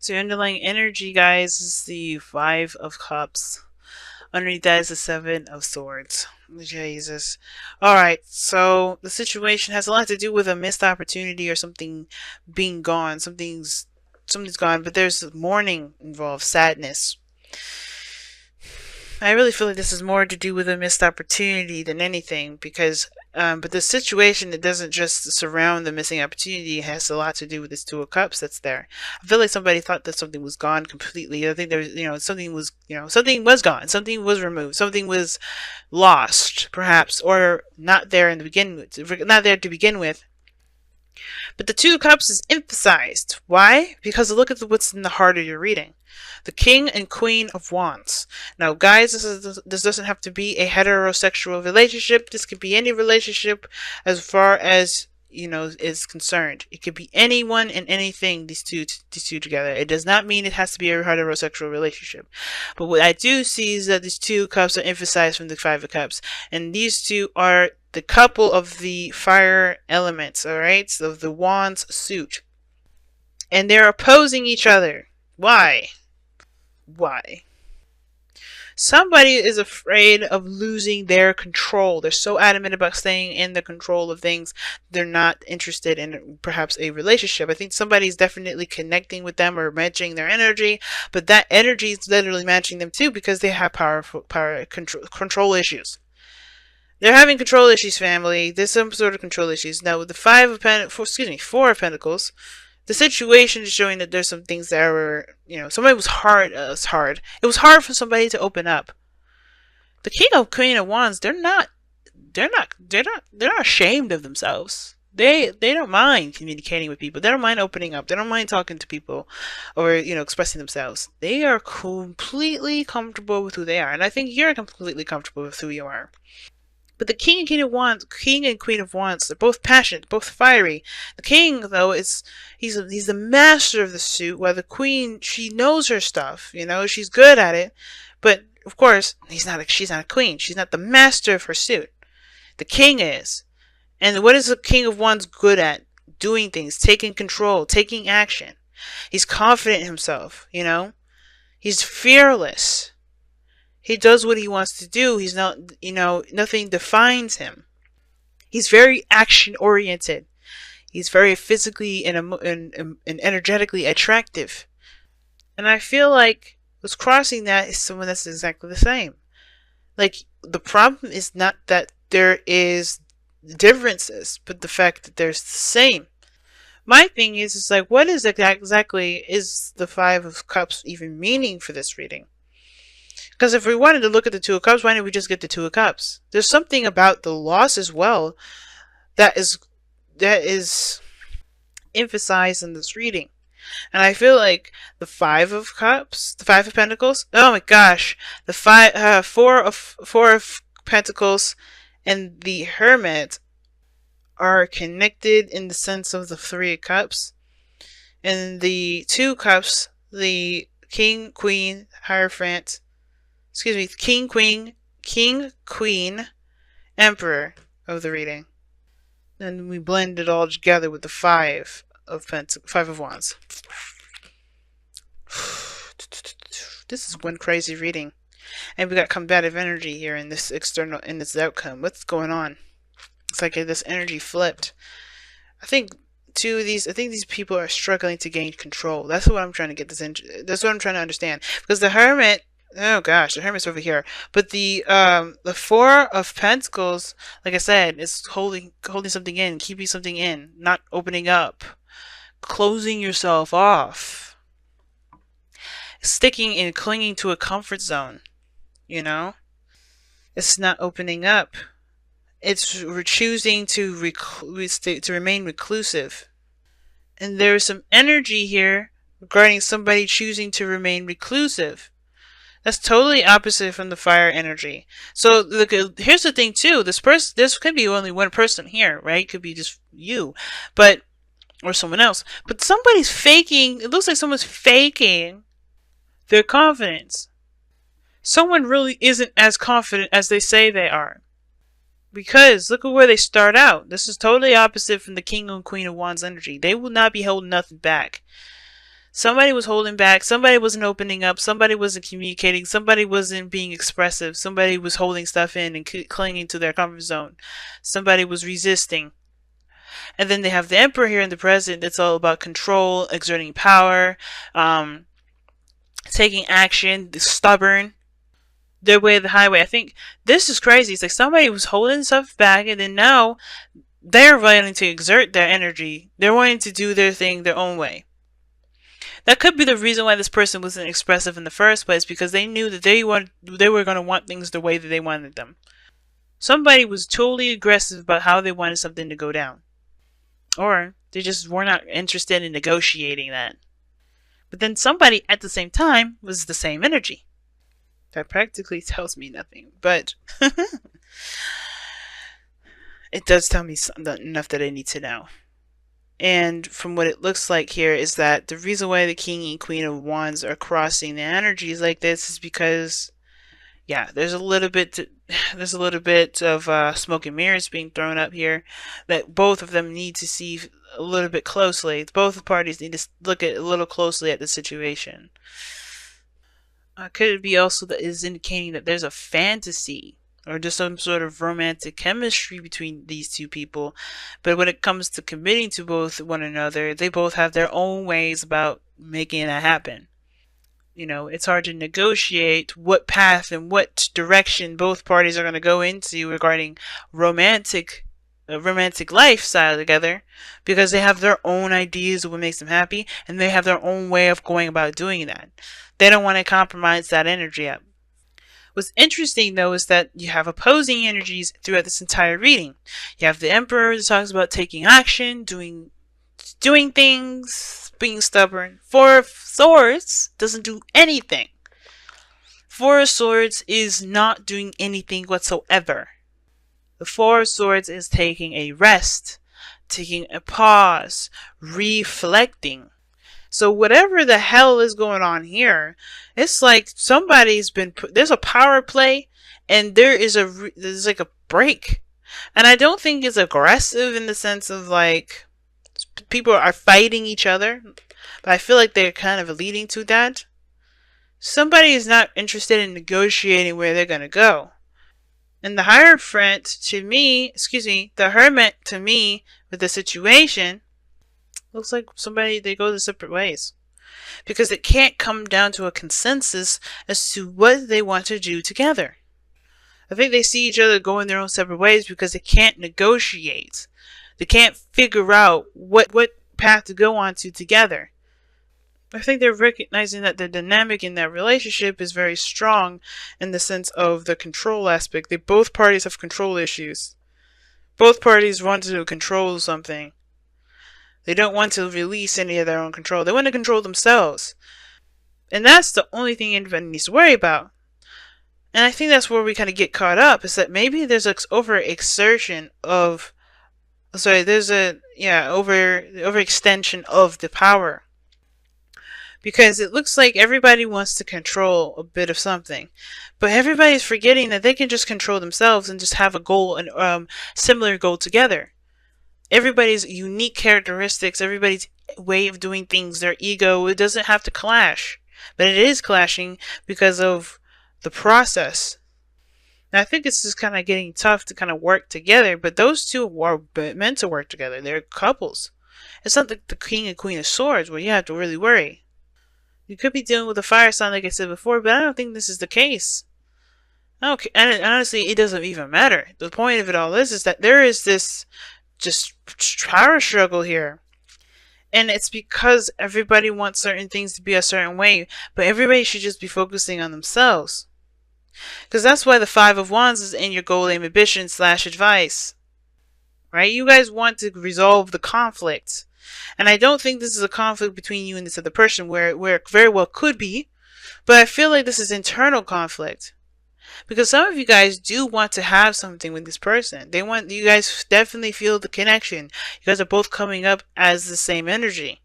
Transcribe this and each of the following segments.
So your underlying energy, guys, is the Five of Cups. Underneath that is the Seven of Swords. Jesus. Alright, so the situation has a lot to do with a missed opportunity or something being gone. Something's gone, but there's mourning involved, sadness. I really feel like this is more to do with a missed opportunity than anything, because but the situation, it doesn't just surround the missing opportunity. It has a lot to do with this Two of Cups that's there. I feel like somebody thought that something was gone completely. I think there's, something was gone, something was removed, something was lost, perhaps, or not there in the not there to begin with. But the Two of Cups is emphasized. Why? Because look at what's in the heart of your reading. The King and Queen of Wands. Now, guys, this doesn't have to be a heterosexual relationship. This could be any relationship as far as, is concerned. It could be anyone and anything, these two together. It does not mean it has to be a heterosexual relationship. But what I do see is that these two cups are emphasized from the Five of Cups. And these two are the couple of the fire elements, alright? So the Wands suit. And they're opposing each other. Why? Why? Somebody is afraid of losing their control. They're so adamant about staying in the control of things. They're not interested in perhaps a relationship. I think somebody's definitely connecting with them or matching their energy, but that energy is literally matching them too because they have control issues. They're having control issues, family. There's some sort of control issues. Now with the Four of Pentacles, the situation is showing that there's some things that were, somebody was hard. It was hard for somebody to open up. The King of Queen of Wands, they're not ashamed of themselves. They don't mind communicating with people. They don't mind opening up. They don't mind talking to people or, expressing themselves. They are completely comfortable with who they are. And I think you're completely comfortable with who you are. But the King and Queen of Wands, they're both passionate, both fiery. The King, though, he's the master of the suit, while the Queen, she knows her stuff, she's good at it. But of course, she's not a queen. She's not the master of her suit. The King is. And what is the King of Wands good at? Doing things, taking control, taking action. He's confident in himself, He's fearless. He does what he wants to do. He's not, nothing defines him. He's very action oriented. He's very physically and energetically attractive. And I feel like what's crossing that is someone that's exactly the same. Like, the problem is not that there is differences, but the fact that there's the same. My thing is like, what is exactly is the Five of Cups even meaning for this reading? Because if we wanted to look at the Two of Cups, why didn't we just get the Two of Cups? There's something about the loss as well that is emphasized in this reading. And I feel like the Five of Cups, the Five of Pentacles, oh my gosh, the Four of Pentacles and the Hermit are connected in the sense of the Three of Cups. And the Two Cups, the King, Queen, Hierophant, King, Queen, Emperor of the reading. Then we blend it all together with the Five of Wands. This is one crazy reading. And we got combative energy here in this outcome. What's going on? It's like this energy flipped. I think these people are struggling to gain control. That's what I'm trying to get that's what I'm trying to understand. Because the Hermit, oh gosh, the Hermit's over here. But the Four of Pentacles, like I said, is holding something in, keeping something in, not opening up, closing yourself off, sticking and clinging to a comfort zone. It's not opening up. It's choosing to remain reclusive. And there's some energy here regarding somebody choosing to remain reclusive. That's totally opposite from the fire energy. So look, here's the thing too. This could be only one person here, right? It could be just you, or someone else. But somebody's faking. It looks like someone's faking their confidence. Someone really isn't as confident as they say they are. Because look at where they start out. This is totally opposite from the King and Queen of Wands energy. They will not be holding nothing back. Somebody was holding back. Somebody wasn't opening up. Somebody wasn't communicating. Somebody wasn't being expressive. Somebody was holding stuff in and clinging to their comfort zone. Somebody was resisting. And then they have the emperor here in the present. It's all about control, exerting power, um, taking action, stubborn, their way of the highway. I think this is crazy. It's like somebody was holding stuff back, and then now they're wanting to exert their energy. They're wanting to do their thing their own way. That could be the reason why this person wasn't expressive in the first place, because they knew that they were going to want things the way that they wanted them. Somebody was totally aggressive about how they wanted something to go down. Or they just were not interested in negotiating that. But then somebody at the same time was the same energy. That practically tells me nothing, but it does tell me enough that I need to know. And from what it looks like here is that the reason why the King and Queen of Wands are crossing the energies like this is because, yeah, there's a little bit of smoke and mirrors being thrown up here that both of them need to see a little bit closely. Both parties need to look at a little closely at the situation. Could it be also that is indicating that there's a fantasy or just some sort of romantic chemistry between these two people, but when it comes to committing to both one another, they both have their own ways about making that happen. You know, it's hard to negotiate what path and what direction both parties are going to go into regarding romantic lifestyle together, because they have their own ideas of what makes them happy, and they have their own way of going about doing that. They don't want to compromise that energy up. What's interesting, though, is that you have opposing energies throughout this entire reading. You have the Emperor that talks about taking action, doing things, being stubborn. Four of Swords doesn't do anything. Four of Swords is not doing anything whatsoever. The Four of Swords is taking a rest, taking a pause, reflecting. So whatever the hell is going on here, it's like somebody's been there's a power play, and there's like a break. And I don't think it's aggressive in the sense of like people are fighting each other, but I feel like they're kind of leading to that. Somebody is not interested in negotiating where they're going to go. And the Hierophant to me, the Hermit to me with the situation, looks like they go the separate ways. Because it can't come down to a consensus as to what they want to do together. I think they see each other going their own separate ways because they can't negotiate. They can't figure out what path to go on to together. I think they're recognizing that the dynamic in that relationship is very strong in the sense of the control aspect. Both parties have control issues. Both parties want to control something. They don't want to release any of their own control. They want to control themselves. And that's the only thing anybody needs to worry about. And I think that's where we kind of get caught up, is that maybe there's an overextension of the power. Because it looks like everybody wants to control a bit of something. But everybody's forgetting that they can just control themselves and just have a goal, and similar goal together. Everybody's unique characteristics, everybody's way of doing things, their ego, it doesn't have to clash. But it is clashing because of the process. And I think it's just kind of getting tough to kind of work together, but those two are meant to work together. They're couples. It's not like the King and Queen of Swords where you have to really worry. You could be dealing with a fire sign, like I said before, but I don't think this is the case. Okay, and honestly, it doesn't even matter. The point of it all is that there is this just power struggle here. And it's because everybody wants certain things to be a certain way, but everybody should just be focusing on themselves. Because that's why the Five of Wands is in your goal, aim, ambition / advice. Right? You guys want to resolve the conflict. And I don't think this is a conflict between you and this other person, where it very well could be. But I feel like this is internal conflict. Because some of you guys do want to have something with this person. You guys definitely feel the connection. You guys are both coming up as the same energy.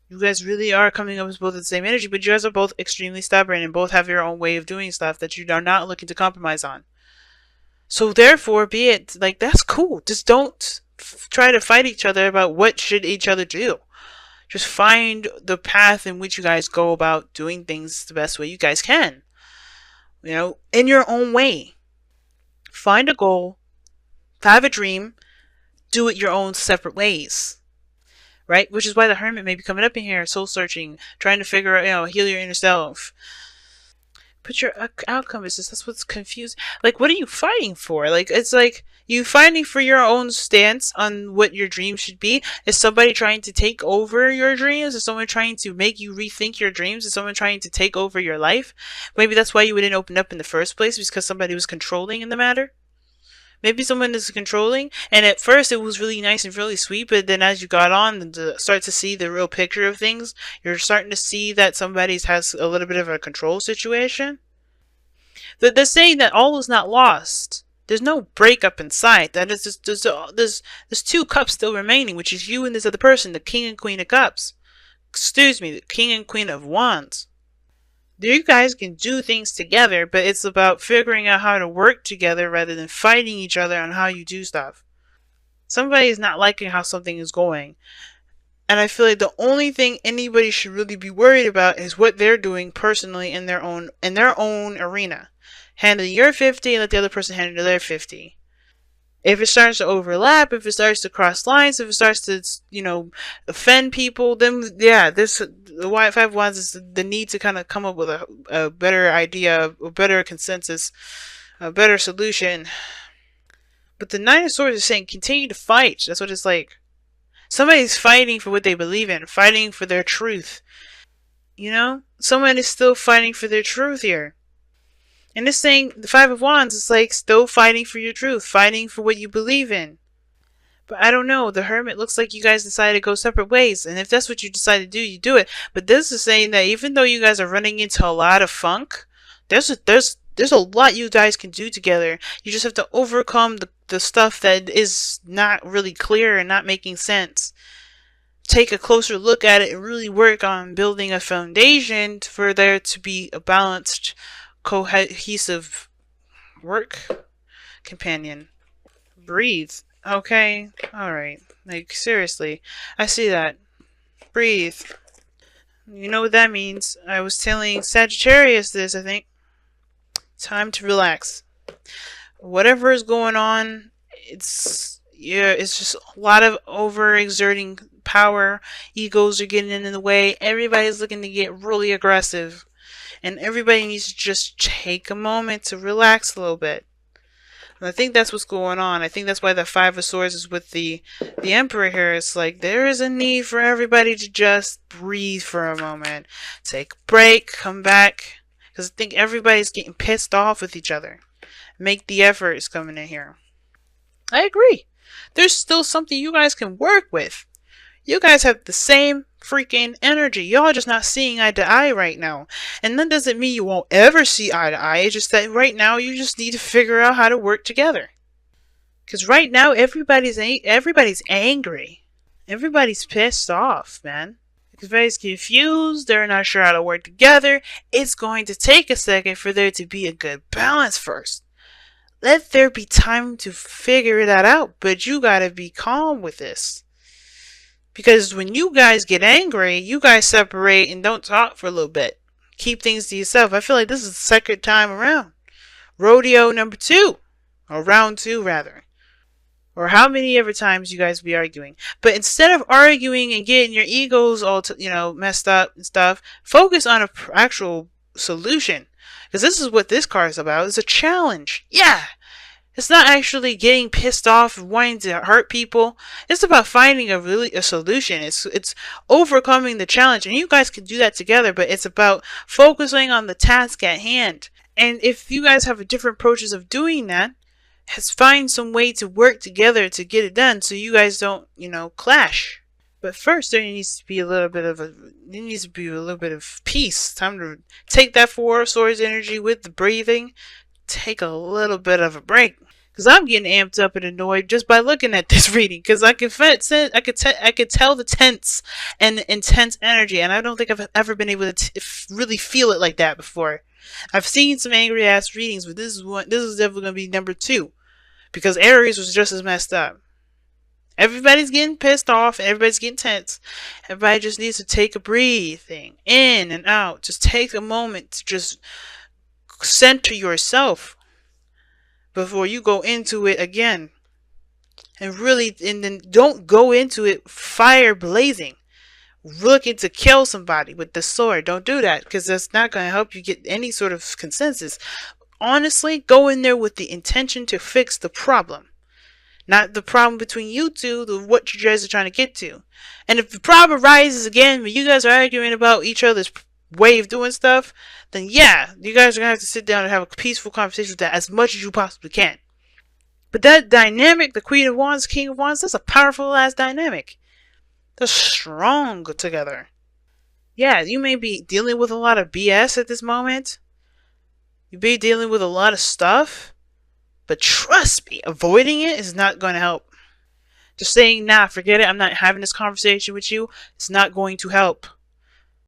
You guys really are coming up as both the same energy, but you guys are both extremely stubborn and both have your own way of doing stuff that you are not looking to compromise on. So therefore, be it like, that's cool. Just don't try to fight each other about what should each other do. Just find the path in which you guys go about doing things the best way you guys can. In your own way. Find a goal, have a dream, do it your own separate ways. Right? Which is why the hermit may be coming up in here, soul searching, trying to figure out, heal your inner self. But your outcome is just, that's what's confusing. Like, what are you fighting for? Like, it's like, you fighting for your own stance on what your dream should be? Is somebody trying to take over your dreams? Is someone trying to make you rethink your dreams? Is someone trying to take over your life? Maybe that's why you wouldn't open up in the first place, because somebody was controlling in the matter. Maybe someone is controlling, and at first it was really nice and really sweet, but then as you got on and start to see the real picture of things, you're starting to see that somebody has a little bit of a control situation. They're saying that all is not lost. There's no breakup in sight. That is just, there's two cups still remaining, which is you and this other person, the king and queen of cups. Excuse me, the king and queen of wands. You guys can do things together, but it's about figuring out how to work together rather than fighting each other on how you do stuff. Somebody is not liking how something is going. And I feel like the only thing anybody should really be worried about is what they're doing personally in their own arena. Handle your 50 and let the other person handle their 50. If it starts to overlap, if it starts to cross lines, if it starts to, offend people, then yeah, the Five of Wands is the need to kind of come up with a better idea, a better consensus, a better solution. But the Nine of Swords is saying continue to fight. That's what it's like. Somebody's fighting for what they believe in, fighting for their truth. Someone is still fighting for their truth here. And this thing, the Five of Wands, is like still fighting for your truth, fighting for what you believe in. But I don't know, the Hermit looks like you guys decided to go separate ways. And if that's what you decide to do, you do it. But this is saying that even though you guys are running into a lot of funk, there's a lot you guys can do together. You just have to overcome the stuff that is not really clear and not making sense. Take a closer look at it and really work on building a foundation for there to be a balanced, cohesive work companion. Breathe. Okay. Alright. Like, seriously. I see that. Breathe. You know what that means. I was telling Sagittarius this, I think. Time to relax. Whatever is going on, it's just a lot of overexerting power. Egos are getting in the way. Everybody's looking to get really aggressive. And everybody needs to just take a moment to relax a little bit. And I think that's what's going on. I think that's why the Five of Swords is with the Emperor here. It's like there is a need for everybody to just breathe for a moment. Take a break, come back. Because I think everybody's getting pissed off with each other. Make the efforts coming in here. I agree. There's still something you guys can work with. You guys have the same freaking energy. Y'all just not seeing eye to eye right now. And that doesn't mean you won't ever see eye to eye. It's just that right now you just need to figure out how to work together. Because right now everybody's angry. Everybody's pissed off, man. Everybody's confused. They're not sure how to work together. It's going to take a second for there to be a good balance first. Let there be time to figure that out. But you gotta be calm with this. Because when you guys get angry, you guys separate and don't talk for a little bit. Keep things to yourself. I feel like this is the second time around. Rodeo number 2. Or round 2, rather. Or how many ever times you guys be arguing. But instead of arguing and getting your egos all messed up and stuff, focus on an actual solution. Because this is what this card is about. It's a challenge. Yeah! It's not actually getting pissed off and wanting to hurt people. It's about finding a solution. It's overcoming the challenge. And you guys can do that together, but it's about focusing on the task at hand. And if you guys have different approaches of doing that, find some way to work together to get it done so you guys don't, clash. But first there needs to be a little bit of peace. Time to take that Four of Swords energy with the breathing. Take a little bit of a break. Because I'm getting amped up and annoyed just by looking at this reading. Because I could tell the tense and intense energy. And I don't think I've ever been able to really feel it like that before. I've seen some angry ass readings, but this is definitely going to be number 2. Because Aries was just as messed up. Everybody's getting pissed off. Everybody's getting tense. Everybody just needs to take a breathing in and out. Just take a moment to just center yourself before you go into it again. And then don't go into it fire blazing, looking to kill somebody with the sword. Don't do that, because that's not going to help you get any sort of consensus. Honestly, go in there with the intention to fix the problem. Not the problem between you two, what you guys are trying to get to. And if the problem arises again when you guys are arguing about each other's way of doing stuff, then yeah, you guys are going to have to sit down and have a peaceful conversation with that as much as you possibly can. But that dynamic, the Queen of Wands, King of Wands, that's a powerful ass dynamic. They're strong together. Yeah, you may be dealing with a lot of BS at this moment. You may be dealing with a lot of stuff. But trust me, avoiding it is not going to help. Just saying, nah, forget it, I'm not having this conversation with you, it's not going to help.